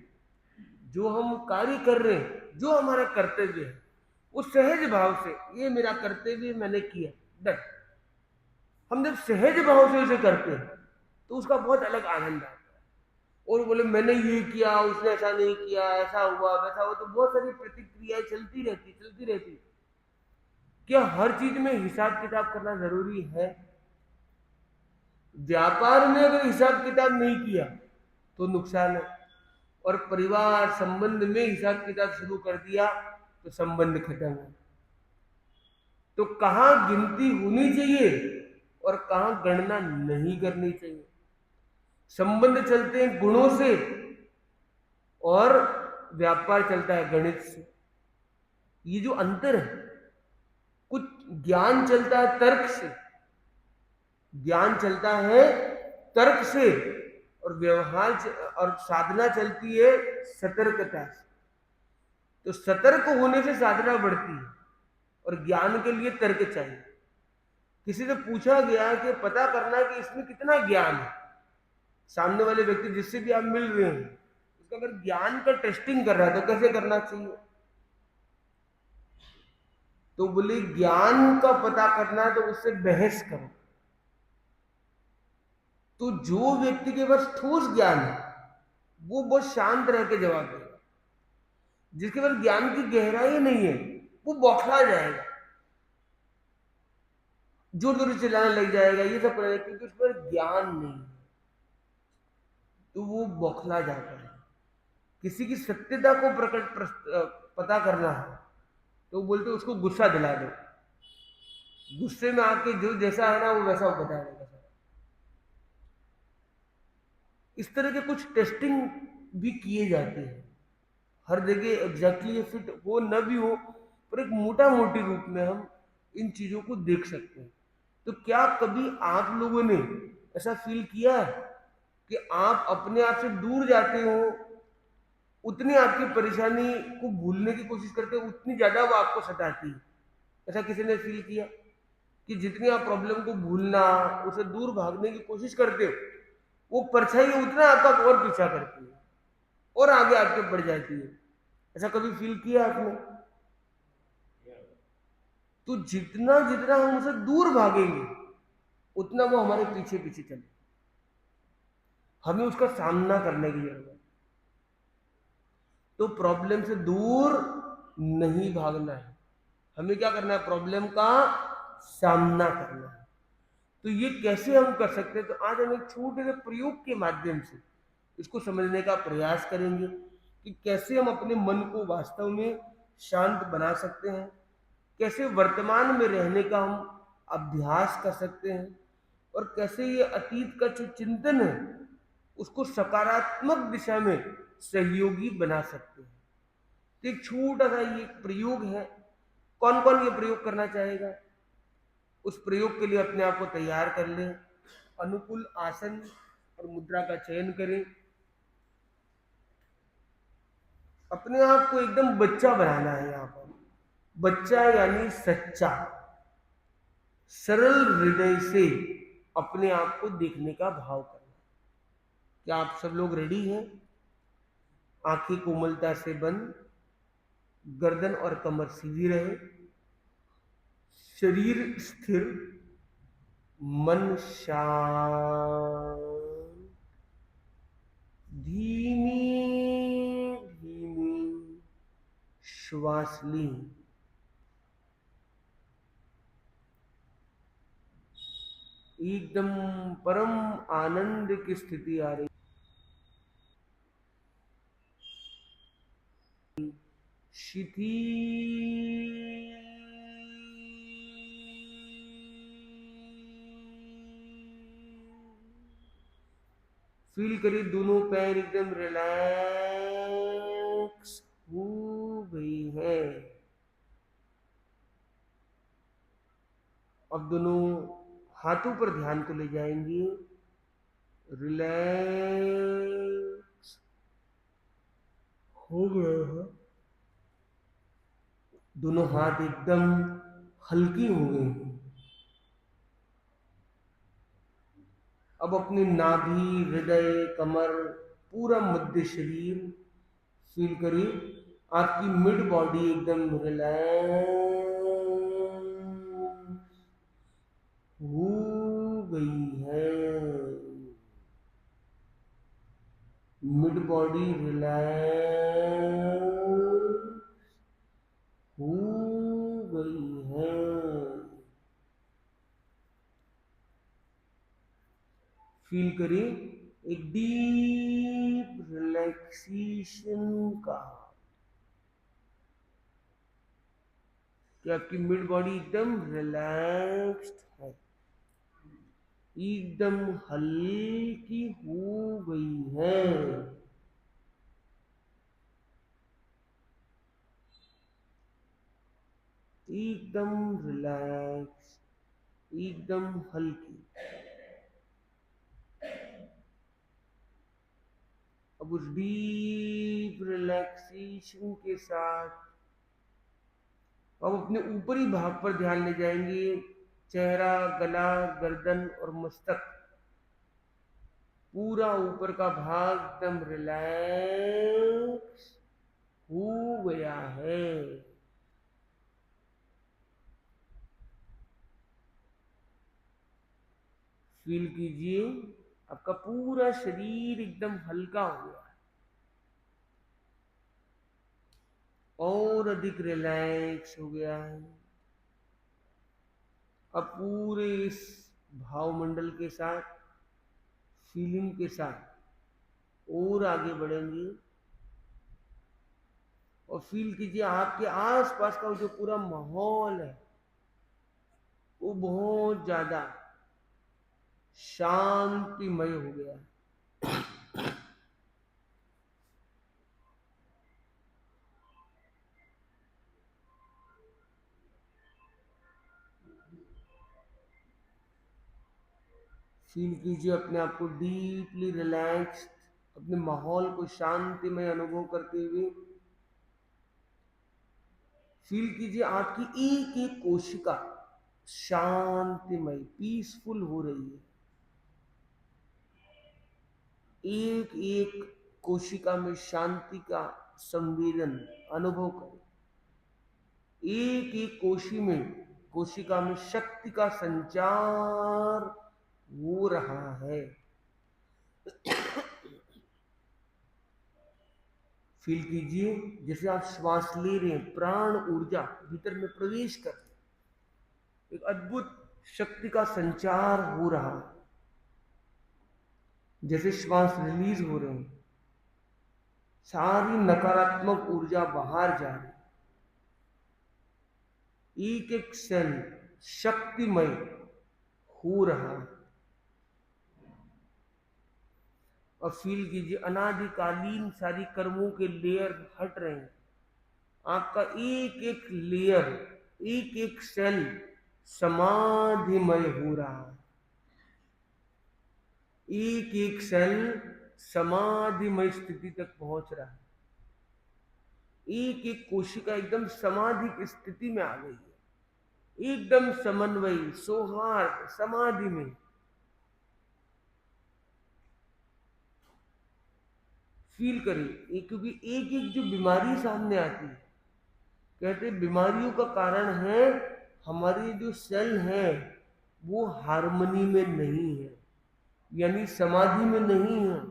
जो हम कार्य कर रहे हैं, जो हमारा कर्तव्य है, वो सहज भाव से, ये मेरा कर्तव्य मैंने किया, डन। हम जब सहज भाव से उसे करते हैं तो उसका बहुत अलग आनंद आता है। और बोले मैंने ये किया, उसने ऐसा नहीं किया, ऐसा हुआ वैसा हुआ, तो बहुत सारी प्रतिक्रियाएं चलती रहती। क्या हर चीज में हिसाब किताब करना जरूरी है? व्यापार में अगर हिसाब किताब नहीं किया तो नुकसान है, और परिवार संबंध में हिसाब किताब शुरू कर दिया तो संबंध खत्म है। तो कहां गिनती होनी चाहिए और कहां गणना नहीं करनी चाहिए। संबंध चलते हैं गुणों से और व्यापार चलता है गणित से। ये जो अंतर है, कुछ ज्ञान चलता है तर्क से, ज्ञान चलता है तर्क से, और व्यवहार और साधना चलती है सतर्कता से। तो सतर्क होने से साधना बढ़ती है और ज्ञान के लिए तर्क चाहिए। किसी से पूछा गया कि पता करना कि इसमें कितना ज्ञान है, सामने वाले व्यक्ति जिससे भी आप मिल रहे हैं उसका अगर ज्ञान का टेस्टिंग कर रहा है तो कैसे करना चाहिए? तो बोले ज्ञान का पता करना है तो उससे बहस करो। तो जो व्यक्ति के पास ठोस ज्ञान है वो बहुत शांत रह के जवाब देगा। जिसके पास ज्ञान की गहराई नहीं है वो बौखला जाएगा, जोर जोर से चिल्लाने लग जाएगा, ये सब करेगा, क्योंकि उस पर ज्ञान नहीं है तो वो बौखला जाता है। किसी की सत्यता को पता करना है तो बोलते उसको गुस्सा दिला दो, गुस्से में आके जो जैसा है ना वो वैसा वो बता देगा। इस तरह के कुछ टेस्टिंग भी किए जाते हैं। हर जगह एग्जैक्टली फिट हो न भी हो, पर एक मोटा मोटी रूप में हम इन चीजों को देख सकते हैं। तो क्या कभी आप लोगों ने ऐसा फील किया है कि आप अपने आप से दूर जाते हो, उतनी आपकी परेशानी को भूलने की कोशिश करते हो, उतनी ज्यादा वो आपको सताती है? ऐसा किसी ने फील किया कि जितनी आप प्रॉब्लम को भूलना, उसे दूर भागने की कोशिश करते हो, वो परछाई उतना आपका और पीछा करती है और आगे आपके बढ़ जाती है? ऐसा कभी फील किया आपने? तो जितना जितना हम उसे दूर भागेंगे उतना वो हमारे पीछे पीछे चले। हमें उसका सामना करने की जरूरत है। तो प्रॉब्लम से दूर नहीं भागना है, हमें क्या करना है? प्रॉब्लम का सामना करना है। तो ये कैसे हम कर सकते हैं? तो आज हम एक छोटे से प्रयोग के माध्यम से इसको समझने का प्रयास करेंगे कि कैसे हम अपने मन को वास्तव में शांत बना सकते हैं, कैसे वर्तमान में रहने का हम अभ्यास कर सकते हैं, और कैसे ये अतीत का जो चिंतन है उसको सकारात्मक दिशा में सहयोगी बना सकते हैं। तो एक छोटा सा ये प्रयोग है। कौन कौन ये प्रयोग करना चाहेगा? उस प्रयोग के लिए अपने आप को तैयार कर लें, अनुकूल आसन और मुद्रा का चयन करें, अपने आप को एकदम बच्चा बनाना है। यहाँ पर बच्चा यानी सच्चा, सरल हृदय से अपने आप को देखने का भाव करना। क्या आप सब लोग रेडी हैं? आंखें कोमलता से बंद, गर्दन और कमर सीधी रहे, शरीर स्थिर, मन शांत, धीमी धीमी श्वास ली। एकदम परम आनंद की स्थिति आ रही, शिथिल, फील करिए दोनों पैर एकदम रिलैक्स हो गई है। अब दोनों हाथों पर ध्यान को ले जाएंगे, रिलैक्स हो गए हैं, दोनों हाथ एकदम हल्की हो गए हैं। अब अपनी नाभि, हृदय, कमर, पूरा मध्य शरीर फील करिए, आपकी मिड बॉडी एकदम रिलैक्स हो गई है। मिड बॉडी रिलैक्स हो गई है। फील करिए एक डीप रिलैक्सेशन का, कि आपकी मिड बॉडी एकदम रिलैक्स्ड है, एकदम हल्की हो गई है। एकदम रिलैक्स, एकदम हल्की। अब उस डीप रिलैक्सेशन के साथ अब अपने ऊपरी भाग पर ध्यान ले जाएंगे, चेहरा, गला, गर्दन और मस्तक, पूरा ऊपर का भाग एकदम रिलैक्स हो गया है। फील कीजिए आपका पूरा शरीर एकदम हल्का हो गया है, और अधिक रिलैक्स हो गया है। अब पूरे इस भावमंडल के साथ, फीलिंग के साथ और आगे बढ़ेंगे, और फील कीजिए आपके आसपास का जो पूरा माहौल है वो बहुत ज्यादा शांतिमय हो गया है। फील कीजिए अपने आप को डीपली रिलैक्स्ड, अपने माहौल को शांतिमय अनुभव करते हुए। फील कीजिए आपकी एक एक कोशिका शांतिमय, पीसफुल हो रही है। एक एक कोशिका में शांति का संवेदन अनुभव करें। एक एक कोशिका में शक्ति का संचार हो रहा है। फील कीजिए जैसे आप श्वास ले रहे हैं, प्राण ऊर्जा भीतर में प्रवेश कर रही है, एक अद्भुत शक्ति का संचार हो रहा है। जैसे श्वास रिलीज हो रहे हैं, सारी नकारात्मक ऊर्जा बाहर जा रही, एक एक सेल शक्तिमय हो रहा है। और फील कीजिए अनादिकालीन सारी कर्मों के लेयर हट रहे हैं, आपका एक एक लेयर, एक एक सेल समाधिमय हो रहा है, एक एक सेल समाधिमय स्थिति तक पहुंच रहा है, एक एक कोशिका एकदम समाधि की स्थिति में आ गई है, एकदम समन्वयी सौहार्द समाधि में। फील करिए, क्योंकि एक एक जो बीमारी सामने आती है, कहते बीमारियों का कारण है हमारी जो सेल है वो हार्मनी में नहीं है, यानी समाधि में नहीं है,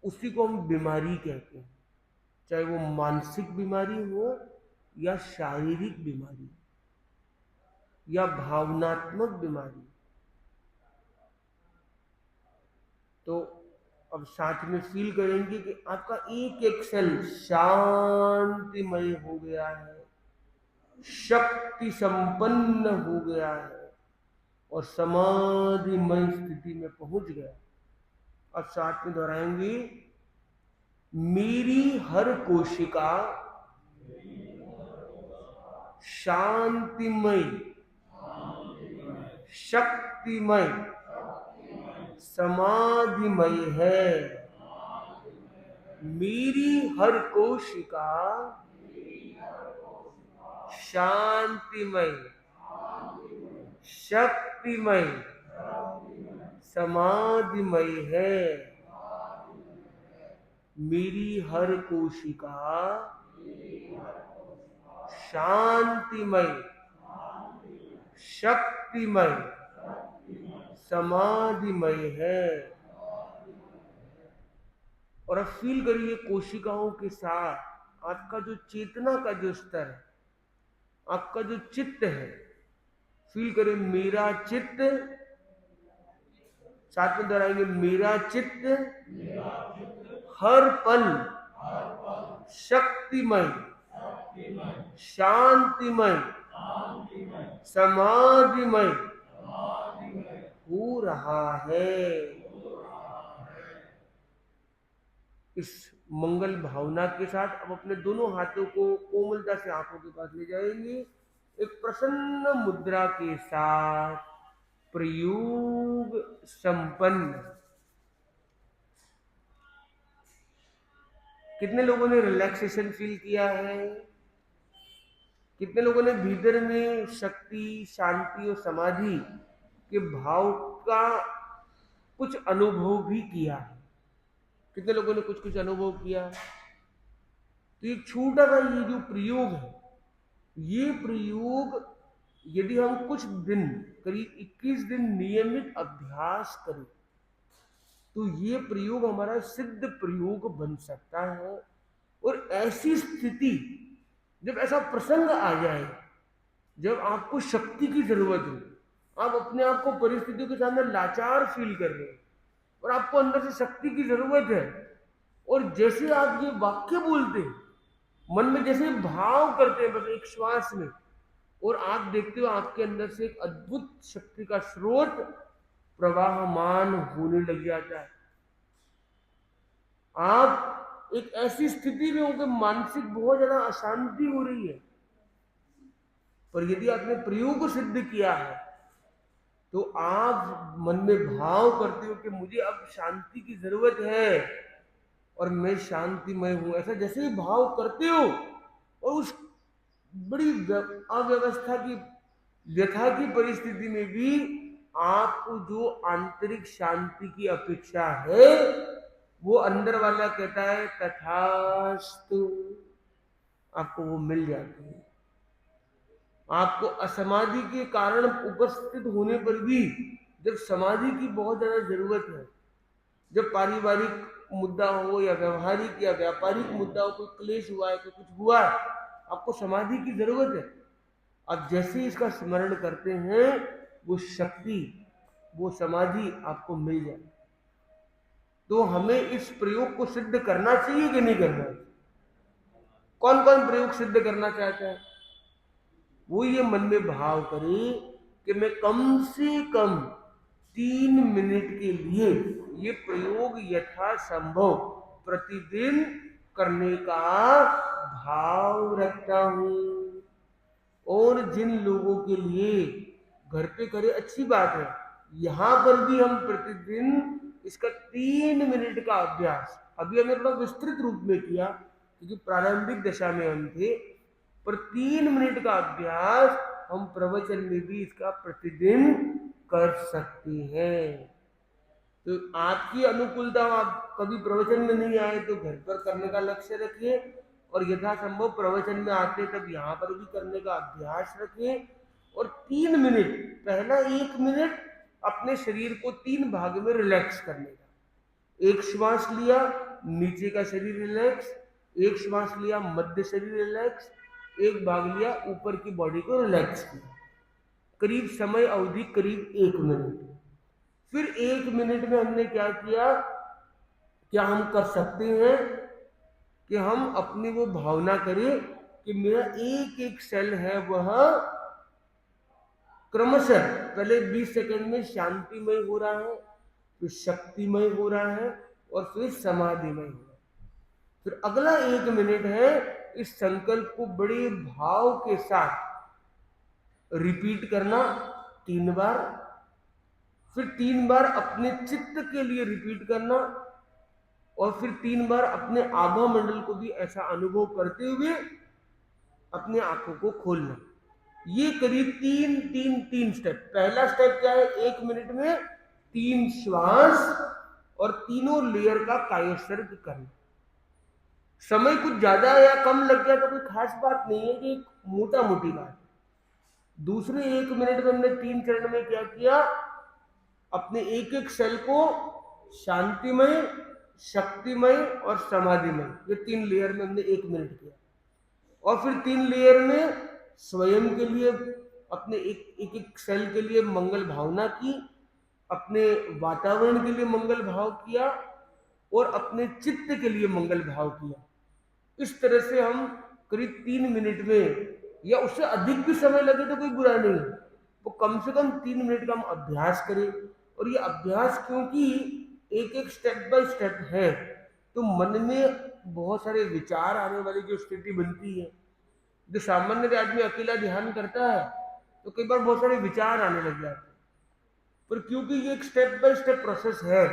उसी को हम बीमारी कहते हैं। चाहे वो मानसिक बीमारी हो या शारीरिक बीमारी या भावनात्मक बीमारी। तो अब साथ में फील करेंगे कि आपका एक एक सेल शांतिमय हो गया है, शक्ति संपन्न हो गया है और समाधिमय स्थिति में पहुंच गया। अब साथ में दोहराएंगे, मेरी हर कोशिका शांतिमय, शक्तिमय, समाधिमय है। मेरी हर कोशिका शांतिमय, शक्तिमय, समाधिमय है। मेरी हर कोशिका शांतिमय, शक्तिमय, समाधिमय है। और अब फील करिए कोशिकाओं के साथ आपका जो चेतना का जो स्तर है, आपका जो चित्त है, फील करें मेरा चित्त, साथ में दोहराएंगे मेरा चित्त हर पल शक्तिमय, शांतिमय, समाधिमय हो रहा है। इस मंगल भावना के साथ अब अपने दोनों हाथों को कोमलता से आंखों के पास ले जाएंगे, एक प्रसन्न मुद्रा के साथ प्रयोग संपन्न। कितने लोगों ने रिलैक्सेशन फील किया है? कितने लोगों ने भीतर में शक्ति, शांति और समाधि के भाव का कुछ अनुभव भी किया है? कितने लोगों ने कुछ कुछ अनुभव किया? तो एक छोटा सा ये जो प्रयोग है, ये प्रयोग यदि हम कुछ दिन, करीब 21 दिन नियमित अभ्यास करें तो ये प्रयोग हमारा सिद्ध प्रयोग बन सकता है। और ऐसी स्थिति, जब ऐसा प्रसंग आ जाए, जब आपको शक्ति की जरूरत हो, आप अपने आप को परिस्थितियों के सामने लाचार फील कर रहे हैं और आपको अंदर से शक्ति की जरूरत है, और जैसे आप ये वाक्य बोलते हैं, मन में जैसे भाव करते हैं बस एक श्वास में, और आप देखते हो आपके अंदर से एक अद्भुत शक्ति का स्रोत प्रवाहमान होने लग जाता है। आप एक ऐसी स्थिति में हो कि मानसिक बहुत ज्यादा अशांति हो रही है, पर यदि आपने प्रयोग सिद्ध किया है तो आप मन में भाव करते हो कि मुझे अब शांति की जरूरत है और मैं शांतिमय हूं। ऐसा जैसे ही भाव करते हो और उस बड़ी अव्यवस्था की, व्यथा की परिस्थिति में भी आपको जो आंतरिक शांति की अपेक्षा है वो अंदर वाला कहता है तथास्तु, आपको वो मिल जाती है। आपको असमाधि के कारण उपस्थित होने पर भी जब समाधि की बहुत ज्यादा जरूरत है, जब पारिवारिक मुद्दा हो या व्यवहारिक या व्यापारिक मुद्दा हो, कोई क्लेश हुआ है, कोई कुछ हुआ है, आपको समाधि की जरूरत है। अब जैसे ही इसका स्मरण करते हैं वो शक्ति, वो समाधि आपको मिल जाए। तो हमें इस प्रयोग को सिद्ध करना चाहिए कि नहीं करना चाहिए? कौन कौन प्रयोग सिद्ध करना चाहता है? वो ये मन में भाव करे कि मैं कम से कम 3 मिनट के लिए ये प्रयोग यथासंभव प्रतिदिन करने का भाव रखता हूं। और जिन लोगों के लिए घर पे करे अच्छी बात है, यहां पर भी हम प्रतिदिन इसका 3 मिनट का अभ्यास, अभी हमने थोड़ा विस्तृत रूप में किया क्योंकि प्रारंभिक दशा में हम थे, पर 3 मिनट का अभ्यास हम प्रवचन में भी इसका प्रतिदिन कर सकते हैं। तो आपकी अनुकूलता, आप कभी प्रवचन में नहीं आए तो घर पर करने का लक्ष्य रखिए, और यथासंभव प्रवचन में आते तब यहाँ पर भी करने का अभ्यास रखिए। और 3 मिनट, पहला 1 मिनट अपने शरीर को 3 भाग में रिलैक्स करने का। एक श्वास लिया, नीचे का शरीर रिलैक्स, एक श्वास लिया, मध्य शरीर रिलैक्स, एक भाग लिया, ऊपर की बॉडी को रिलैक्स किया। करीब समय अवधि करीब 1 मिनट। फिर 1 मिनट में हमने क्या किया, क्या हम कर सकते हैं कि हम अपनी वो भावना करें कि मेरा एक एक सेल है वह क्रमशः पहले 20 सेकंड में शांतिमय हो रहा है, फिर शक्तिमय हो रहा है, और फिर समाधिमय हो रहा है। फिर अगला 1 मिनट है, इस संकल्प को बड़े भाव के साथ रिपीट करना 3 बार, फिर 3 बार अपने चित्त के लिए रिपीट करना, और फिर 3 बार अपने आभा मंडल को भी ऐसा अनुभव करते हुए अपने आंखों को खोलना। ये करीब 3 स्टेप। पहला स्टेप क्या है, 1 मिनट में 3 श्वास और तीनों लेयर का कायोसर्ग करना। समय कुछ ज्यादा या कम लग गया तो कोई खास बात नहीं है, कि मोटा मोटी बात है। दूसरे 1 मिनट में हमने 3 चरण में क्या किया, अपने एक एक सेल को शांतिमय, शक्तिमय और समाधिमय, ये 3 लेयर में हमने 1 मिनट किया। और फिर 3 लेयर में स्वयं के लिए, अपने एक एक सेल के लिए मंगल भावना की, अपने वातावरण के लिए मंगल भाव किया, और अपने चित्त के लिए मंगल भाव किया। इस तरह से हम करीब 3 मिनट में, या उससे अधिक भी समय लगे तो कोई बुरा नहीं है, वो कम से कम 3 मिनट का हम अभ्यास करें। और ये अभ्यास क्योंकि एक एक स्टेप बाय स्टेप है, तो मन में बहुत सारे विचार आने वाली जो स्थिति बनती है, जो सामान्य आदमी अकेला ध्यान करता है तो कई बार बहुत सारे विचार आने लग जाते हैं, पर क्योंकि ये एक स्टेप बाय स्टेप प्रोसेस है,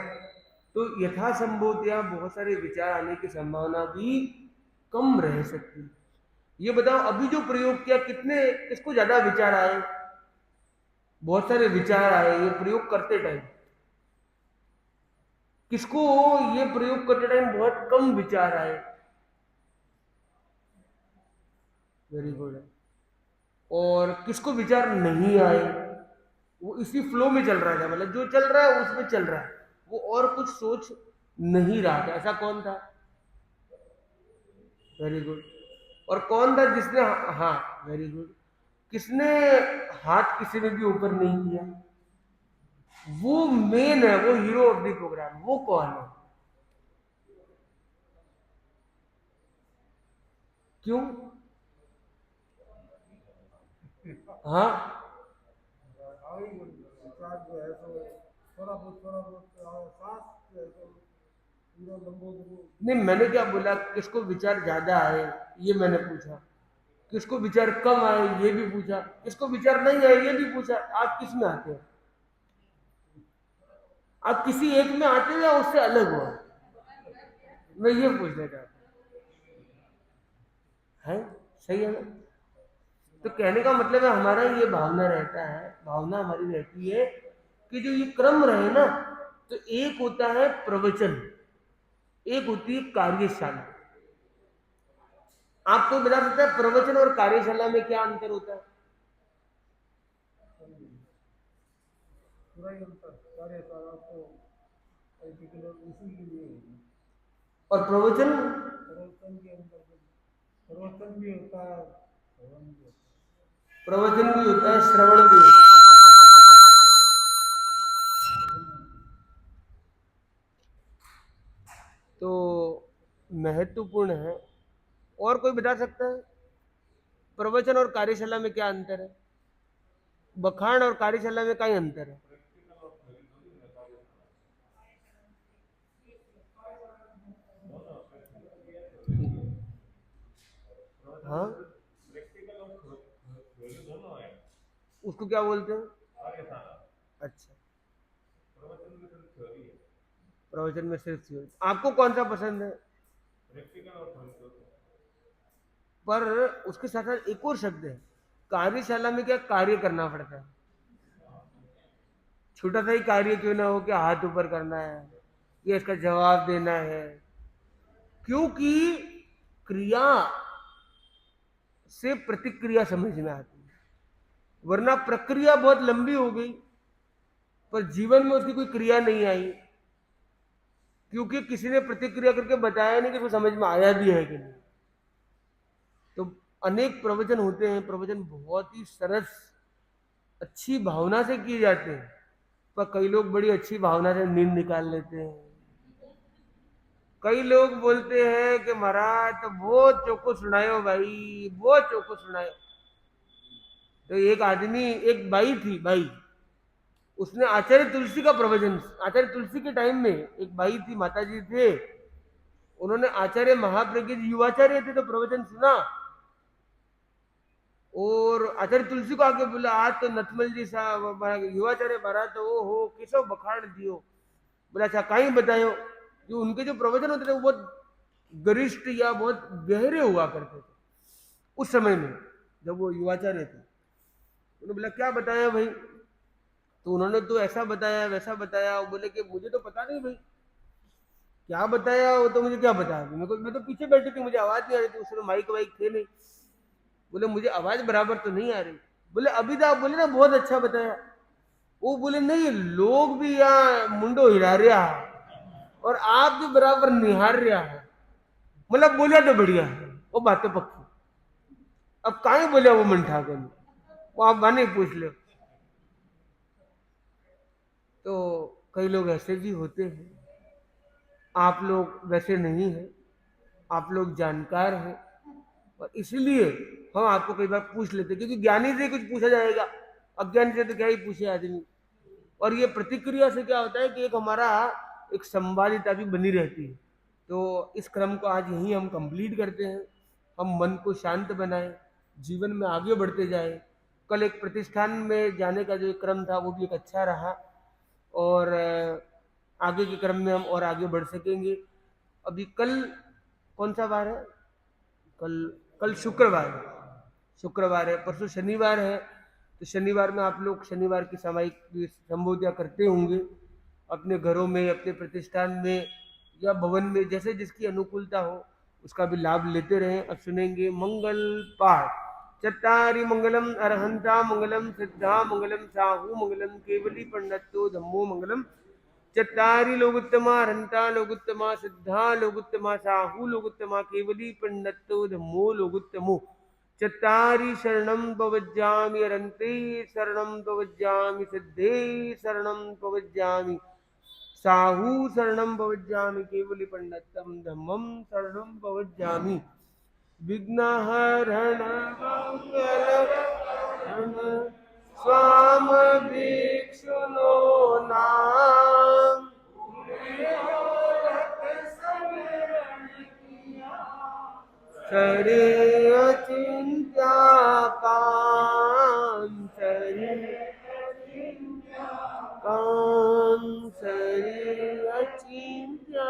तो यथासंभवतया बहुत सारे विचार आने की संभावना भी कम रह सकती है। ये बताओ, अभी जो प्रयोग किया, किसको ज्यादा विचार आए? बहुत सारे विचार आए ये प्रयोग करते टाइम। किसको ये प्रयोग करते टाइम बहुत कम विचार आए? Very good. और किसको विचार नहीं आए? वो इसी फ्लो में चल रहा था, मतलब जो चल रहा है उसमें चल रहा है, वो और कुछ सोच नहीं रहा था। ऐसा कौन था? Very good. और कौन था जिसने, हाँ वेरी गुड, किसने हाथ किसी ने भी ऊपर नहीं किया? वो मेन है, वो हीरो ऑफ द प्रोग्राम। वो कौन है? क्यों? हाँ, जो है तो थोड़ा बहुत सांस जो है तो पूरा लंबो नहीं मैंने क्या बोला, किसको विचार ज्यादा आए ये मैंने पूछा, किसको विचार कम आए ये भी पूछा, किसको विचार नहीं आए ये भी पूछा। आप किस में आते हो? आप किसी एक में आते हो या उससे अलग हो? मैं ये पूछना चाहता है, सही है ना? तो कहने का मतलब है, हमारा ये भावना रहता है, भावना हमारी रहती है कि जो ये क्रम रहे ना, तो एक होता है प्रवचन, एक होती है कार्यशाला। आपको बता सकता है प्रवचन और कार्यशाला में क्या अंतर होता है? पूरा ही अंतर कार्यशाला तो पर्टिकुलर उसी के लिए होगी। और प्रवचन? प्रवचन के अंदर प्रवचन भी होता है, श्रवण भी होता है। प्रवचन भी होता है, श्रवण भी होता है। महत्वपूर्ण है। और कोई बता सकता है प्रवचन और कार्यशाला में क्या अंतर है? बखान और कार्यशाला में क्या अंतर है? हाँ, उसको क्या बोलते हैं? अच्छा, प्रवचन में सिर्फ थ्योरी। आपको कौन सा पसंद है? पर उसके साथ साथ एक और शब्द है, कार्यशाला में क्या कार्य करना पड़ता है। छोटा सा ही कार्य क्यों ना हो, कि हाथ ऊपर करना है या इसका जवाब देना है, क्योंकि क्रिया से प्रतिक्रिया समझ में आती है। वरना प्रक्रिया बहुत लंबी हो गई पर जीवन में उसकी कोई क्रिया नहीं आई, क्योंकि किसी ने प्रतिक्रिया करके बताया नहीं कि उसको समझ में आया भी है कि नहीं। तो अनेक प्रवचन होते हैं, प्रवचन बहुत ही सरस अच्छी भावना से किए जाते हैं, पर कई लोग बड़ी अच्छी भावना से नींद निकाल लेते हैं। कई लोग बोलते हैं कि महाराज तो बहुत चौको सुनायो भाई, बहुत चौको सुनायो। तो एक आदमी, एक बाई थी, बाई, उसने आचार्य तुलसी का प्रवचन, आचार्य तुलसी के टाइम में एक बाई थी, माता जी थे, उन्होंने आचार्य महाप्रज्ञ युवाचार्य थे तो प्रवचन सुना, और आचार्य तुलसी को आके बोला, आज तो नथमल जी साहब युवाचार्य महाराज तो ओ हो किसो बखाड़ दियो। बोला अच्छा कहीं बतायो। जो उनके जो प्रवचन होते थे वो बहुत गरिष्ठ या बहुत गहरे हुआ करते थे उस समय में, जब वो युवाचार्य थे। उन्होंने बोला क्या बताया भाई? तो उन्होंने तो ऐसा बताया वैसा बताया। वो बोले कि मुझे तो पता नहीं भाई क्या बताया, वो तो मुझे क्या बताया, मैं तो पीछे बैठी थी, मुझे आवाज नहीं आ रही थी, उसमें माइक वाइक थे नहीं। बोले मुझे आवाज बराबर तो नहीं आ रही। बोले अभी तो आप बोले ना बहुत अच्छा बताया। वो बोले नहीं, लोग भी यहाँ मुंडो हिला रहा और आप भी बराबर निहार रहा है, मतलब बोलिया तो बढ़िया है, वो बातें पक्की। अब काहे बोलिया वो मन ठाकर, वो आप गाने पूछ लो। तो कई लोग ऐसे भी होते हैं, आप लोग वैसे नहीं हैं, आप लोग जानकार हैं, और इसलिए हम आपको कई बार पूछ लेते, क्योंकि ज्ञानी से कुछ पूछा जाएगा, अज्ञानी से तो क्या ही पूछे आदमी। और ये प्रतिक्रिया से क्या होता है कि एक हमारा एक संवादिता भी बनी रहती है। तो इस क्रम को आज यहीं हम कंप्लीट करते हैं। हम मन को शांत बनाएं, जीवन में आगे बढ़ते जाएं। कल एक प्रतिष्ठान में जाने का जो एक क्रम था वो भी एक अच्छा रहा, और आगे के क्रम में हम और आगे बढ़ सकेंगे। अभी कल कौन सा वार है? कल कल शुक्रवार है, शुक्रवार है, परसों शनिवार है। तो शनिवार में आप लोग शनिवार की सामायिक संबोधिया करते होंगे अपने घरों में, अपने प्रतिष्ठान में या भवन में, जैसे जिसकी अनुकूलता हो उसका भी लाभ लेते रहें। अब सुनेंगे मंगल पाठ। चत्तारि मंगलम अरहंता मंगलम सिद्धा मंगलम साहू मंगलम केवली पंडितो धम्मो मंगलम। चत्तारि लोकोत्तमा अरहंता लोकोत्तमा सिद्धा लोकोत्तमा साहू लोकोत्तमा केवली पंडितो धम्मो लोकोत्तमो। चत्तारि शरणं प्रवज्जामि अरन्ते शरणं प्रवज्जामि सिद्धे शरणं प्रवज्जामि साहू शरणं प्रवज्जामि केवली पंडितं धम्मं शरणं प्रवज्जामि। विघ्नहरण मंगलहरण स्वाम भिक्षुनो नाम। सरे अचिंत्या काम सरे काम सरे अचिंत्या